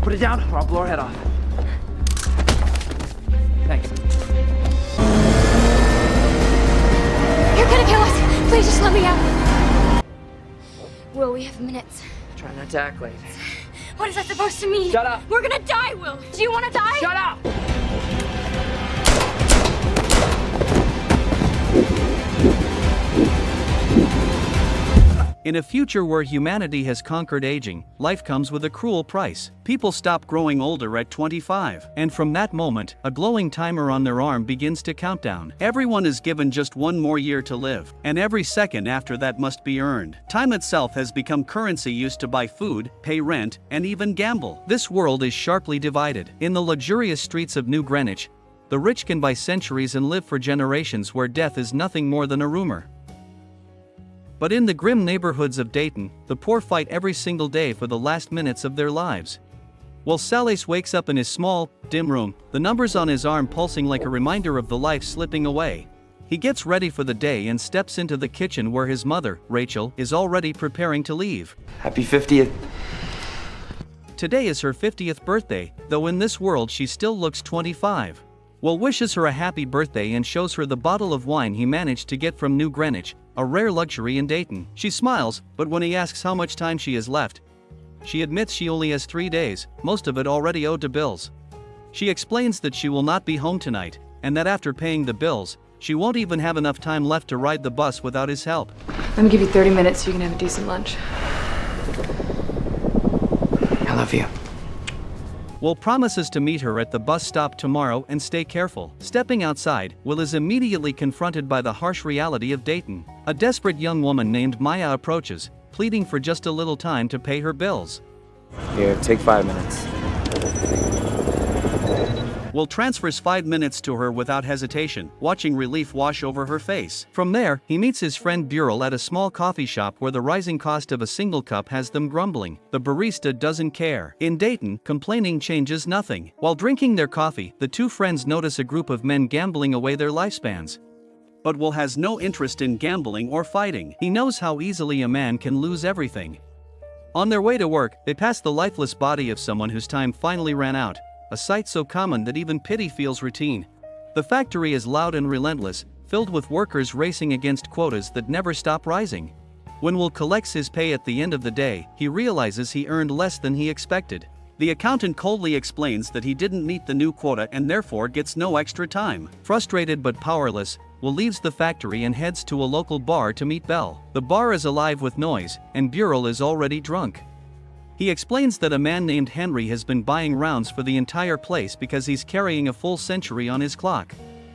Put it down or I'll blow her head off. Thanks. You're gonna kill us! Please just let me out! Will, we have minutes. Try not to act late. What is that supposed to mean? Shut up! We're gonna die, Will! Do you wanna die? Shut up! In a future where humanity has conquered aging, life comes with a cruel price. People stop growing older at 25, and from that moment, a glowing timer on their arm begins to count down. Everyone is given just one more year to live, and every second after that must be earned. Time itself has become currency used to buy food, pay rent, and even gamble. This world is sharply divided. In the luxurious streets of New Greenwich, the rich can buy centuries and live for generations where death is nothing more than a rumor. But in the grim neighborhoods of Dayton, the poor fight every single day for the last minutes of their lives. While Salas wakes up in his small, dim room, the numbers on his arm pulsing like a reminder of the life slipping away. He gets ready for the day and steps into the kitchen where his mother, Rachel, is already preparing to leave. Happy 50th. Today is her 50th birthday, though in this world she still looks 25. Will wishes her a happy birthday and shows her the bottle of wine he managed to get from New Greenwich, a rare luxury in Dayton. She smiles, but when he asks how much time she has left, she admits she only has 3 days, most of it already owed to bills. She explains that she will not be home tonight, and that after paying the bills, she won't even have enough time left to ride the bus without his help. I'm gonna give you 30 minutes so you can have a decent lunch. I love you. Will promises to meet her at the bus stop tomorrow and stay careful. Stepping outside, Will is immediately confronted by the harsh reality of Dayton. A desperate young woman named Maya approaches, pleading for just a little time to pay her bills. Here, take 5 minutes. Will transfers 5 minutes to her without hesitation, watching relief wash over her face. From there, he meets his friend Burrell at a small coffee shop where the rising cost of a single cup has them grumbling. The barista doesn't care. In Dayton, complaining changes nothing. While drinking their coffee, the two friends notice a group of men gambling away their lifespans. But Will has no interest in gambling or fighting. He knows how easily a man can lose everything. On their way to work, they pass the lifeless body of someone whose time finally ran out. A sight so common that even pity feels routine. The factory is loud and relentless, filled with workers racing against quotas that never stop rising. When Will collects his pay at the end of the day, he realizes he earned less than he expected. The accountant coldly explains that he didn't meet the new quota and therefore gets no extra time. Frustrated but powerless, Will leaves the factory and heads to a local bar to meet Belle. The bar is alive with noise, and Burrell is already drunk. He explains that a man named Henry has been buying rounds for the entire place because he's carrying a full century on his clock.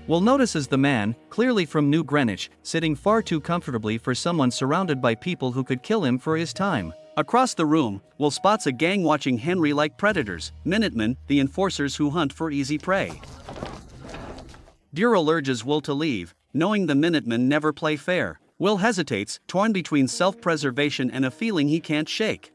Will notices the man, clearly from New Greenwich, sitting far too comfortably for someone surrounded by people who could kill him for his time. Across the room, Will spots a gang watching Henry like predators, Minutemen, the enforcers who hunt for easy prey. Burrell urges Will to leave, knowing the Minutemen never play fair. Will hesitates, torn between self-preservation and a feeling he can't shake.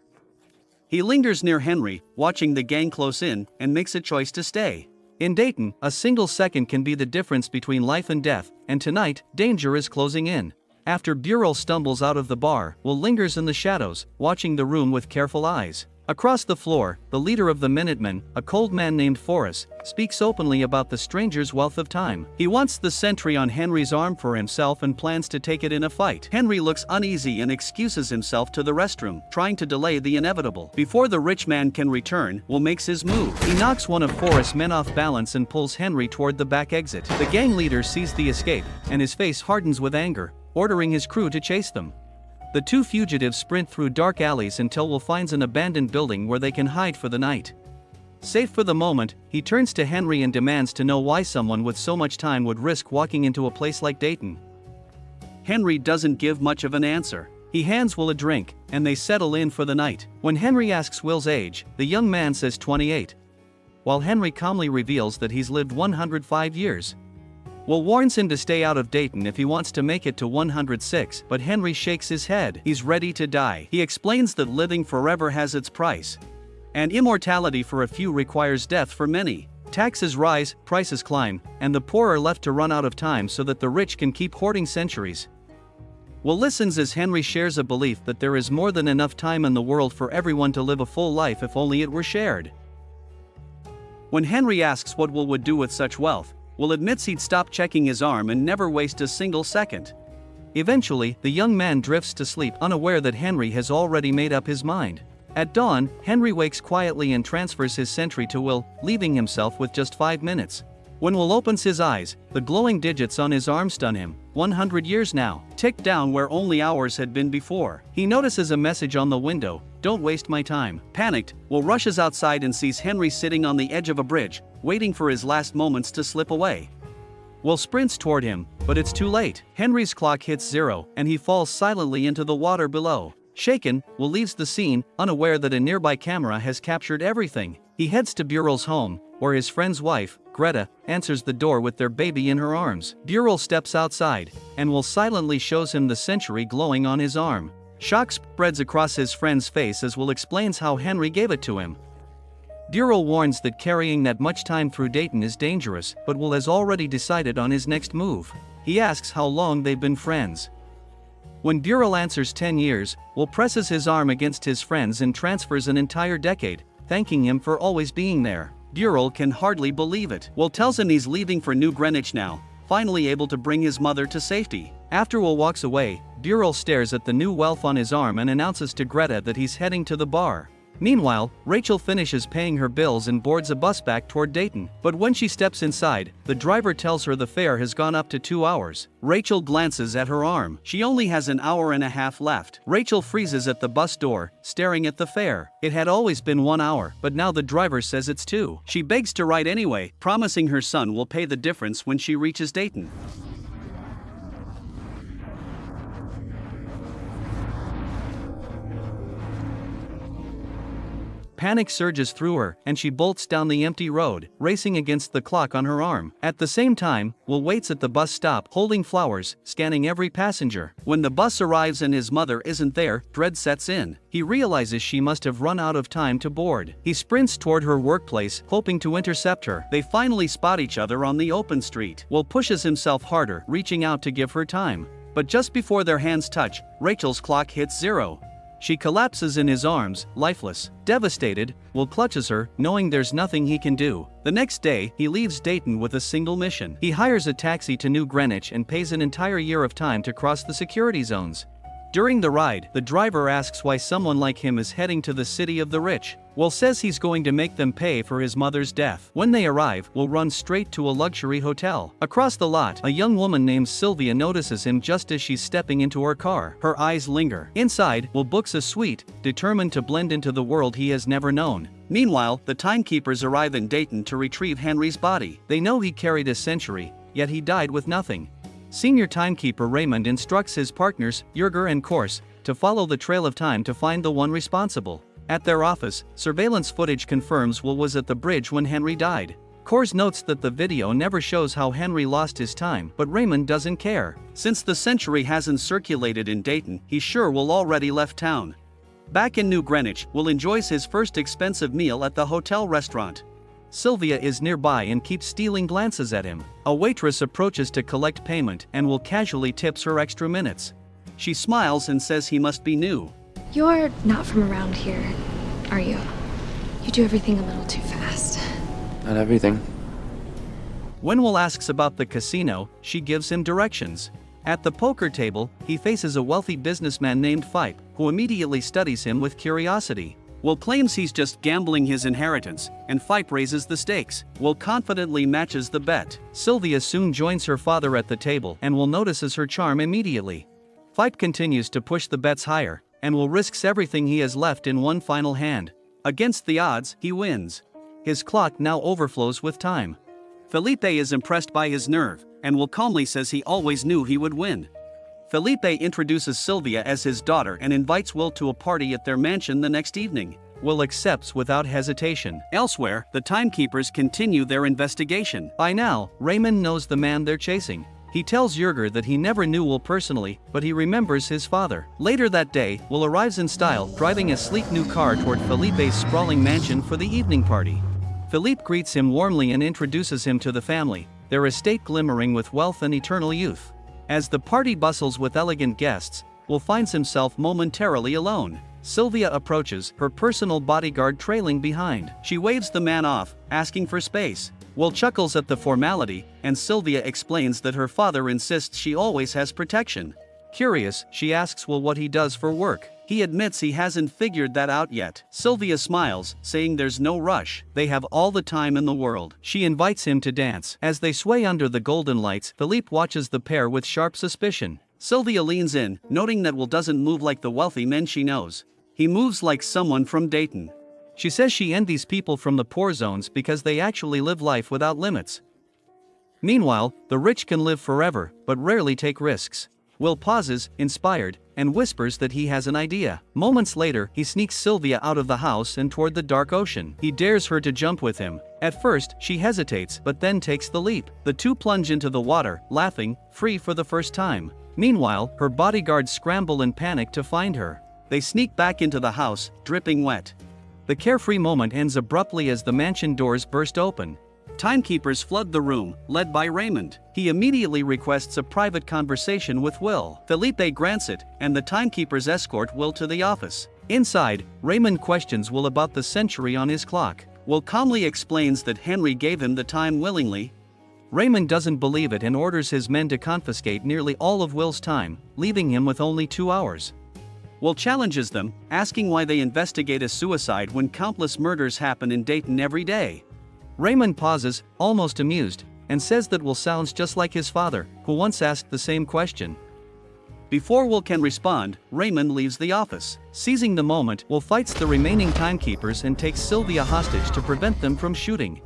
He lingers near Henry, watching the gang close in, and makes a choice to stay. In Dayton, a single second can be the difference between life and death, and tonight, danger is closing in. After Burrell stumbles out of the bar, Will lingers in the shadows, watching the room with careful eyes. Across the floor, the leader of the Minutemen, a cold man named Forrest, speaks openly about the stranger's wealth of time. He wants the sentry on Henry's arm for himself and plans to take it in a fight. Henry looks uneasy and excuses himself to the restroom, trying to delay the inevitable. Before the rich man can return, Will makes his move. He knocks one of Forrest's men off balance and pulls Henry toward the back exit. The gang leader sees the escape, and his face hardens with anger, ordering his crew to chase them. The two fugitives sprint through dark alleys until Will finds an abandoned building where they can hide for the night. Safe for the moment, he turns to Henry and demands to know why someone with so much time would risk walking into a place like Dayton. Henry doesn't give much of an answer. He hands Will a drink, and they settle in for the night. When Henry asks Will's age, the young man says 28. While Henry calmly reveals that he's lived 105 years. Will warns him to stay out of Dayton if he wants to make it to 106, but Henry shakes his head. He's ready to die. He explains that living forever has its price. And immortality for a few requires death for many. Taxes rise, prices climb, and the poor are left to run out of time so that the rich can keep hoarding centuries. Will listens as Henry shares a belief that there is more than enough time in the world for everyone to live a full life if only it were shared. When Henry asks what Will would do with such wealth, Will admits he'd stop checking his arm and never waste a single second. Eventually, the young man drifts to sleep, unaware that Henry has already made up his mind. At dawn, Henry wakes quietly and transfers his sentry to Will, leaving himself with just 5 minutes. When Will opens his eyes, the glowing digits on his arm stun him. 100 years now, ticked down where only hours had been before. He notices a message on the window, "Don't waste my time." Panicked, Will rushes outside and sees Henry sitting on the edge of a bridge, waiting for his last moments to slip away. Will sprints toward him, but it's too late. Henry's clock hits 0, and he falls silently into the water below. Shaken, Will leaves the scene, unaware that a nearby camera has captured everything. He heads to Burrell's home, where his friend's wife, Greta, answers the door with their baby in her arms. Burrell steps outside, and Will silently shows him the century glowing on his arm. Shock spreads across his friend's face as Will explains how Henry gave it to him. Burrell warns that carrying that much time through Dayton is dangerous, but Will has already decided on his next move. He asks how long they've been friends. When Burrell answers 10 years, Will presses his arm against his friend's and transfers an entire decade, thanking him for always being there. Burrell can hardly believe it. Will tells him he's leaving for New Greenwich now, finally able to bring his mother to safety. After Will walks away, Burrell stares at the new wealth on his arm and announces to Greta that he's heading to the bar. Meanwhile, Rachel finishes paying her bills and boards a bus back toward Dayton. But when she steps inside, the driver tells her the fare has gone up to 2 hours. Rachel glances at her arm. She only has an hour and a half left. Rachel freezes at the bus door, staring at the fare. It had always been 1 hour, but now the driver says it's 2. She begs to ride anyway, promising her son will pay the difference when she reaches Dayton. Panic surges through her, and she bolts down the empty road, racing against the clock on her arm. At the same time, Will waits at the bus stop, holding flowers, scanning every passenger. When the bus arrives and his mother isn't there, dread sets in. He realizes she must have run out of time to board. He sprints toward her workplace, hoping to intercept her. They finally spot each other on the open street. Will pushes himself harder, reaching out to give her time. But just before their hands touch, Rachel's clock hits 0. She collapses in his arms, lifeless. Devastated, Will clutches her, knowing there's nothing he can do. The next day, he leaves Dayton with a single mission. He hires a taxi to New Greenwich and pays an entire year of time to cross the security zones. During the ride, the driver asks why someone like him is heading to the city of the rich. Will says he's going to make them pay for his mother's death. When they arrive, Will runs straight to a luxury hotel. Across the lot, a young woman named Sylvia notices him just as she's stepping into her car. Her eyes linger. Inside, Will books a suite, determined to blend into the world he has never known. Meanwhile, the timekeepers arrive in Dayton to retrieve Henry's body. They know he carried a century, yet he died with nothing. Senior timekeeper Raymond instructs his partners, Yerger and Corse, to follow the trail of time to find the one responsible. At their office, surveillance footage confirms Will was at the bridge when Henry died. Corse notes that the video never shows how Henry lost his time, but Raymond doesn't care. Since the century hasn't circulated in Dayton, he's sure Will already left town. Back in New Greenwich, Will enjoys his first expensive meal at the hotel restaurant. Sylvia is nearby and keeps stealing glances at him. A waitress approaches to collect payment and Will casually tips her extra minutes. She smiles and says he must be new. You're not from around here, are you? You do everything a little too fast. Not everything. When Will asks about the casino, she gives him directions. At the poker table, he faces a wealthy businessman named Fipe, who immediately studies him with curiosity. Will claims he's just gambling his inheritance, and Fipe raises the stakes. Will confidently matches the bet. Sylvia soon joins her father at the table, and Will notices her charm immediately. Fipe continues to push the bets higher, and Will risks everything he has left in one final hand. Against the odds, he wins. His clock now overflows with time. Felipe is impressed by his nerve, and Will calmly says he always knew he would win. Felipe introduces Sylvia as his daughter and invites Will to a party at their mansion the next evening. Will accepts without hesitation. Elsewhere, the timekeepers continue their investigation. By now, Raymond knows the man they're chasing. He tells Yerger that he never knew Will personally, but he remembers his father. Later that day, Will arrives in style, driving a sleek new car toward Felipe's sprawling mansion for the evening party. Felipe greets him warmly and introduces him to the family, their estate glimmering with wealth and eternal youth. As the party bustles with elegant guests, Will finds himself momentarily alone. Sylvia approaches, her personal bodyguard trailing behind. She waves the man off, asking for space. Will chuckles at the formality, and Sylvia explains that her father insists she always has protection. Curious, she asks Will what he does for work. He admits he hasn't figured that out yet. Sylvia smiles, saying there's no rush, they have all the time in the world. She invites him to dance. As they sway under the golden lights, Philippe watches the pair with sharp suspicion. Sylvia leans in, noting that Will doesn't move like the wealthy men she knows. He moves like someone from Dayton. She says she envies people from the poor zones because they actually live life without limits. Meanwhile, the rich can live forever, but rarely take risks. Will pauses, inspired, and whispers that he has an idea. Moments later, he sneaks Sylvia out of the house and toward the dark ocean. He dares her to jump with him. At first, she hesitates, but then takes the leap. The two plunge into the water, laughing, free for the first time. Meanwhile, her bodyguards scramble in panic to find her. They sneak back into the house, dripping wet. The carefree moment ends abruptly as the mansion doors burst open. Timekeepers flood the room, led by Raymond. He immediately requests a private conversation with Will. Felipe grants it, and the timekeepers escort Will to the office. Inside, Raymond questions Will about the century on his clock. Will calmly explains that Henry gave him the time willingly. Raymond doesn't believe it and orders his men to confiscate nearly all of Will's time, leaving him with only 2 hours. Will challenges them, asking why they investigate a suicide when countless murders happen in Dayton every day. Raymond pauses, almost amused, and says that Will sounds just like his father, who once asked the same question. Before Will can respond, Raymond leaves the office. Seizing the moment, Will fights the remaining timekeepers and takes Sylvia hostage to prevent them from shooting.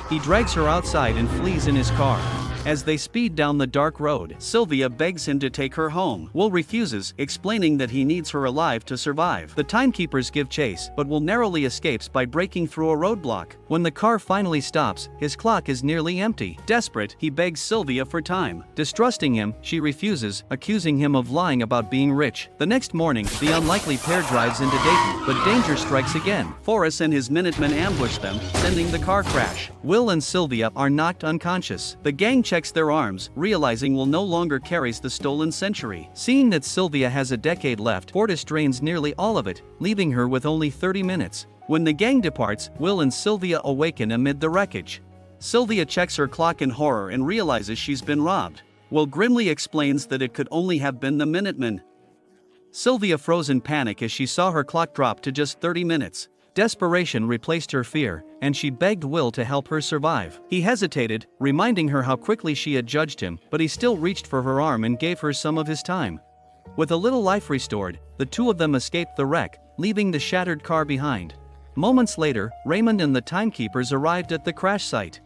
He drags her outside and flees in his car. As they speed down the dark road, Sylvia begs him to take her home. Will refuses, explaining that he needs her alive to survive. The timekeepers give chase, but Will narrowly escapes by breaking through a roadblock. When the car finally stops, his clock is nearly empty. Desperate, he begs Sylvia for time. Distrusting him, she refuses, accusing him of lying about being rich. The next morning, the unlikely pair drives into Dayton, but danger strikes again. Forrest and his Minutemen ambush them, sending the car crash. Will and Sylvia are knocked unconscious. The gang checks their arms, realizing Will no longer carries the stolen century. Seeing that Sylvia has a decade left, Fortis drains nearly all of it, leaving her with only 30 minutes. When the gang departs, Will and Sylvia awaken amid the wreckage. Sylvia checks her clock in horror and realizes she's been robbed. Will grimly explains that it could only have been the Minutemen. Sylvia froze in panic as she saw her clock drop to just 30 minutes. Desperation replaced her fear, and she begged Will to help her survive. He hesitated, reminding her how quickly she had judged him, but he still reached for her arm and gave her some of his time. With a little life restored, the two of them escaped the wreck, leaving the shattered car behind. Moments later, Raymond and the timekeepers arrived at the crash site.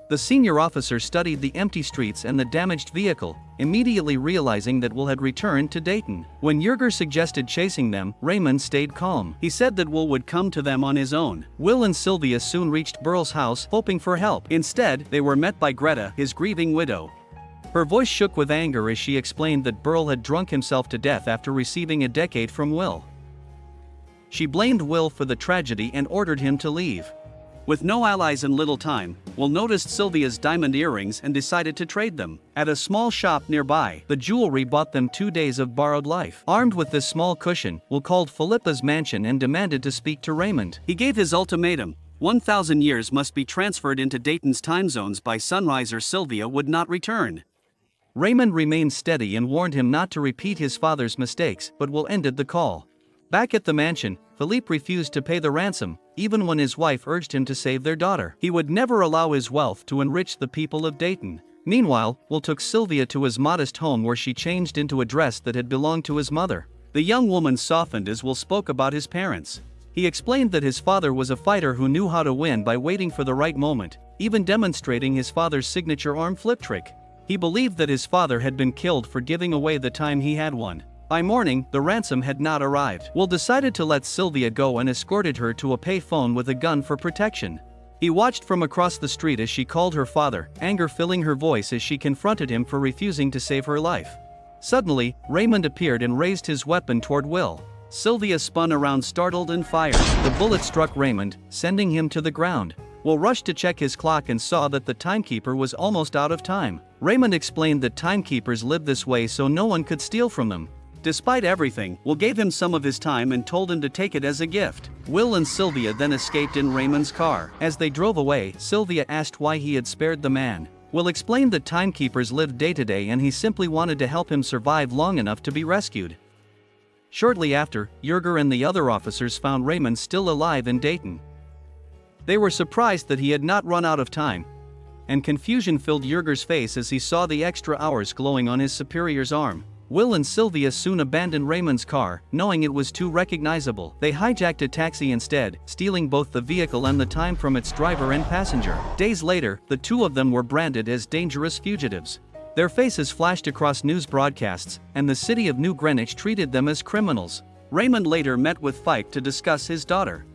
The senior officer studied the empty streets and the damaged vehicle, immediately realizing that Will had returned to Dayton. When Yerger suggested chasing them, Raymond stayed calm. He said that Will would come to them on his own. Will and Sylvia soon reached Burl's house, hoping for help. Instead, they were met by Greta, his grieving widow. Her voice shook with anger as she explained that Burl had drunk himself to death after receiving a decade from Will. She blamed Will for the tragedy and ordered him to leave. With no allies and little time, Will noticed Sylvia's diamond earrings and decided to trade them. At a small shop nearby, the jewelry bought them 2 days of borrowed life. Armed with this small cushion, Will called Philippa's mansion and demanded to speak to Raymond. He gave his ultimatum. 1,000 years must be transferred into Dayton's time zones by sunrise or Sylvia would not return. Raymond remained steady and warned him not to repeat his father's mistakes, but Will ended the call. Back at the mansion, Philippe refused to pay the ransom, even when his wife urged him to save their daughter. He would never allow his wealth to enrich the people of Dayton. Meanwhile, Will took Sylvia to his modest home where she changed into a dress that had belonged to his mother. The young woman softened as Will spoke about his parents. He explained that his father was a fighter who knew how to win by waiting for the right moment, even demonstrating his father's signature arm flip trick. He believed that his father had been killed for giving away the time he had won. By morning, the ransom had not arrived. Will decided to let Sylvia go and escorted her to a payphone with a gun for protection. He watched from across the street as she called her father, anger filling her voice as she confronted him for refusing to save her life. Suddenly, Raymond appeared and raised his weapon toward Will. Sylvia spun around startled and fired. The bullet struck Raymond, sending him to the ground. Will rushed to check his clock and saw that the timekeeper was almost out of time. Raymond explained that timekeepers lived this way so no one could steal from them. Despite everything, Will gave him some of his time and told him to take it as a gift. Will and Sylvia then escaped in Raymond's car. As they drove away, Sylvia asked why he had spared the man. Will explained that timekeepers lived day to day and he simply wanted to help him survive long enough to be rescued. Shortly after, Yerger and the other officers found Raymond still alive in Dayton. They were surprised that he had not run out of time, and confusion filled Yerger's face as he saw the extra hours glowing on his superior's arm. Will and Sylvia soon abandoned Raymond's car, knowing it was too recognizable. They hijacked a taxi instead, stealing both the vehicle and the time from its driver and passenger. Days later, the two of them were branded as dangerous fugitives. Their faces flashed across news broadcasts, and the city of New Greenwich treated them as criminals. Raymond later met with Fyke to discuss his daughter.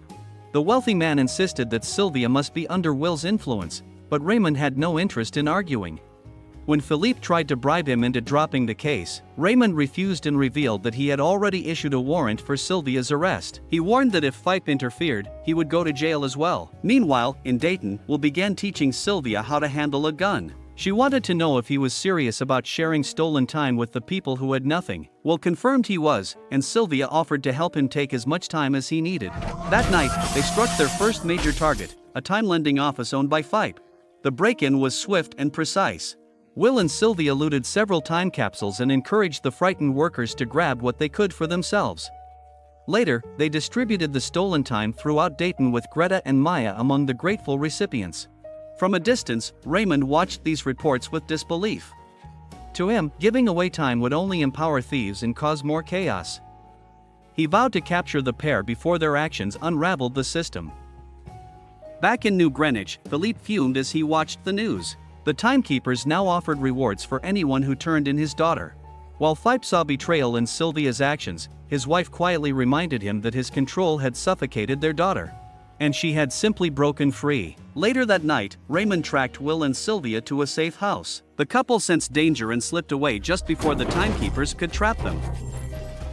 The wealthy man insisted that Sylvia must be under Will's influence, but Raymond had no interest in arguing. When Philippe tried to bribe him into dropping the case, Raymond refused and revealed that he had already issued a warrant for Sylvia's arrest. He warned that if Fyke interfered, he would go to jail as well. Meanwhile, in Dayton, Will began teaching Sylvia how to handle a gun. She wanted to know if he was serious about sharing stolen time with the people who had nothing. Will confirmed he was, and Sylvia offered to help him take as much time as he needed. That night, they struck their first major target, a time-lending office owned by Fyke. The break-in was swift and precise. Will and Sylvia looted several time capsules and encouraged the frightened workers to grab what they could for themselves. Later, they distributed the stolen time throughout Dayton with Greta and Maya among the grateful recipients. From a distance, Raymond watched these reports with disbelief. To him, giving away time would only empower thieves and cause more chaos. He vowed to capture the pair before their actions unraveled the system. Back in New Greenwich, Philippe fumed as he watched the news. The timekeepers now offered rewards for anyone who turned in his daughter. While Fyke saw betrayal in Sylvia's actions, his wife quietly reminded him that his control had suffocated their daughter, and she had simply broken free. Later that night, Raymond tracked Will and Sylvia to a safe house. The couple sensed danger and slipped away just before the timekeepers could trap them.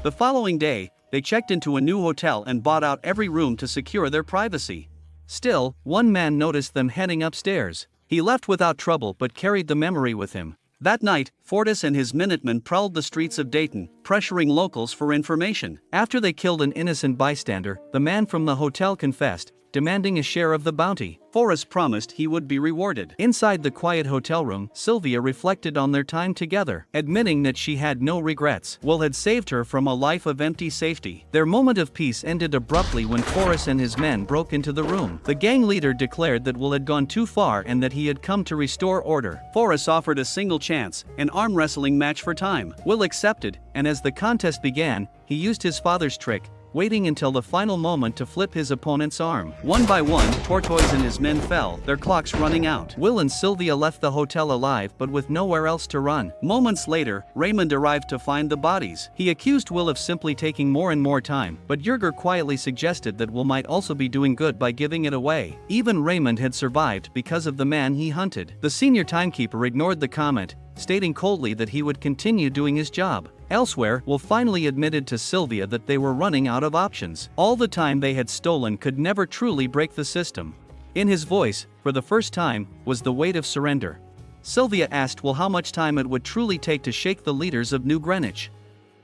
The following day, they checked into a new hotel and bought out every room to secure their privacy. Still, one man noticed them heading upstairs. He left without trouble but carried the memory with him. That night, Fortis and his Minutemen prowled the streets of Dayton, pressuring locals for information. After they killed an innocent bystander, the man from the hotel confessed, demanding a share of the bounty. Forrest promised he would be rewarded. Inside the quiet hotel room, Sylvia reflected on their time together, admitting that she had no regrets. Will had saved her from a life of empty safety. Their moment of peace ended abruptly when Forrest and his men broke into the room. The gang leader declared that Will had gone too far and that he had come to restore order. Forrest offered a single chance, an arm wrestling match for time. Will accepted, and as the contest began, he used his father's trick, waiting until the final moment to flip his opponent's arm. One by one, Tortoise and his men fell, their clocks running out. Will and Sylvia left the hotel alive but with nowhere else to run. Moments later, Raymond arrived to find the bodies. He accused Will of simply taking more and more time, but Yerger quietly suggested that Will might also be doing good by giving it away. Even Raymond had survived because of the man he hunted. The senior timekeeper ignored the comment, stating coldly that he would continue doing his job. Elsewhere, Will finally admitted to Sylvia that they were running out of options. All the time they had stolen could never truly break the system. In his voice, for the first time, was the weight of surrender. Sylvia asked Will how much time it would truly take to shake the leaders of New Greenwich.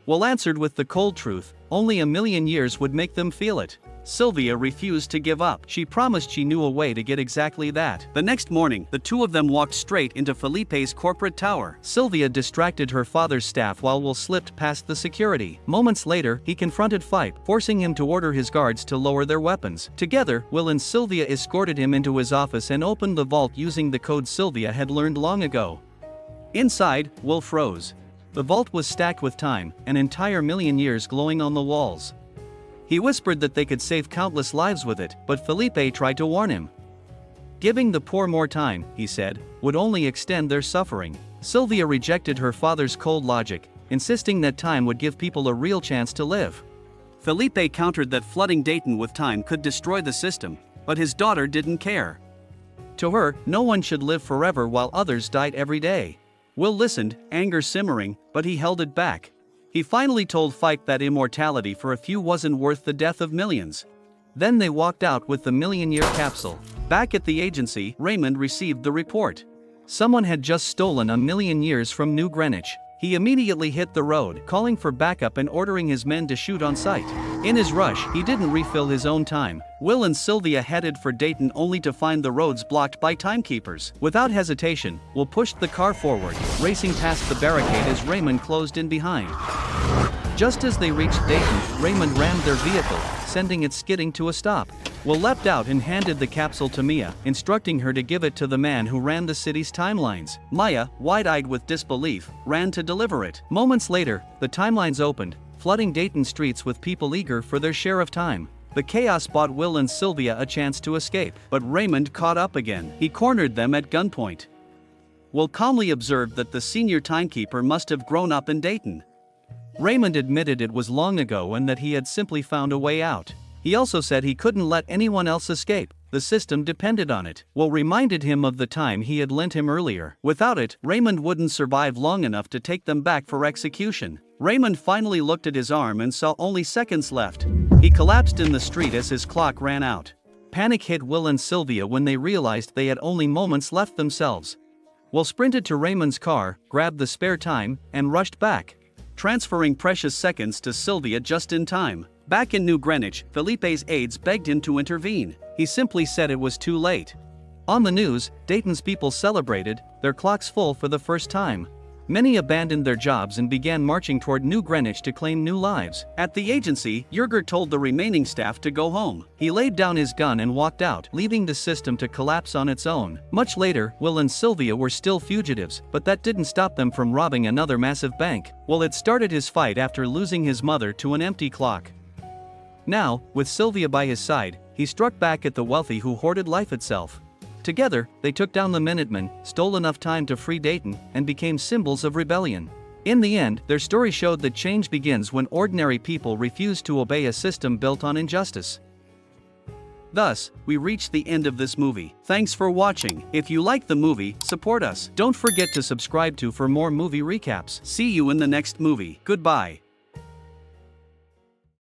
Will answered with the cold truth, only 1,000,000 years would make them feel it. Sylvia refused to give up. She promised she knew a way to get exactly that. The next morning, the two of them walked straight into Felipe's corporate tower. Sylvia distracted her father's staff while Will slipped past the security. Moments later, he confronted Fyke, forcing him to order his guards to lower their weapons. Together, Will and Sylvia escorted him into his office and opened the vault using the code Sylvia had learned long ago. Inside, Will froze. The vault was stacked with time, an entire 1,000,000 years glowing on the walls. He whispered that they could save countless lives with it, but Felipe tried to warn him. Giving the poor more time, he said, would only extend their suffering. Sylvia rejected her father's cold logic, insisting that time would give people a real chance to live. Felipe countered that flooding Dayton with time could destroy the system, but his daughter didn't care. To her, no one should live forever while others died every day. Will listened, anger simmering, but he held it back. He finally told Fyke that immortality for a few wasn't worth the death of millions. Then they walked out with the 1,000,000-year capsule. Back at the agency, Raymond received the report. Someone had just stolen 1,000,000 years from New Greenwich. He immediately hit the road, calling for backup and ordering his men to shoot on sight. In his rush, he didn't refill his own time. Will and Sylvia headed for Dayton only to find the roads blocked by timekeepers. Without hesitation, Will pushed the car forward, racing past the barricade as Raymond closed in behind. Just as they reached Dayton, Raymond rammed their vehicle, sending it skidding to a stop. Will leapt out and handed the capsule to Mia, instructing her to give it to the man who ran the city's timelines. Maya, wide-eyed with disbelief, ran to deliver it. Moments later, the timelines opened, flooding Dayton streets with people eager for their share of time. The chaos bought Will and Sylvia a chance to escape, but Raymond caught up again. He cornered them at gunpoint. Will calmly observed that the senior timekeeper must have grown up in Dayton. Raymond admitted it was long ago and that he had simply found a way out. He also said he couldn't let anyone else escape. The system depended on it. Will reminded him of the time he had lent him earlier. Without it, Raymond wouldn't survive long enough to take them back for execution. Raymond finally looked at his arm and saw only seconds left. He collapsed in the street as his clock ran out. Panic hit Will and Sylvia when they realized they had only moments left themselves. Will sprinted to Raymond's car, grabbed the spare time, and rushed back, transferring precious seconds to Sylvia just in time. Back in New Greenwich, Felipe's aides begged him to intervene. He simply said it was too late. On the news, Dayton's people celebrated, their clocks full for the first time. Many abandoned their jobs and began marching toward New Greenwich to claim new lives. At the agency, Yerger told the remaining staff to go home. He laid down his gun and walked out, leaving the system to collapse on its own. Much later, Will and Sylvia were still fugitives, but that didn't stop them from robbing another massive bank. Will had started his fight after losing his mother to an empty clock. Now, with Sylvia by his side, he struck back at the wealthy who hoarded life itself. Together, they took down the Minutemen, stole enough time to free Dayton, and became symbols of rebellion. In the end, their story showed that change begins when ordinary people refuse to obey a system built on injustice. Thus, we reach the end of this movie. Thanks for watching. If you like the movie, support us. Don't forget to subscribe for more movie recaps. See you in the next movie. Goodbye.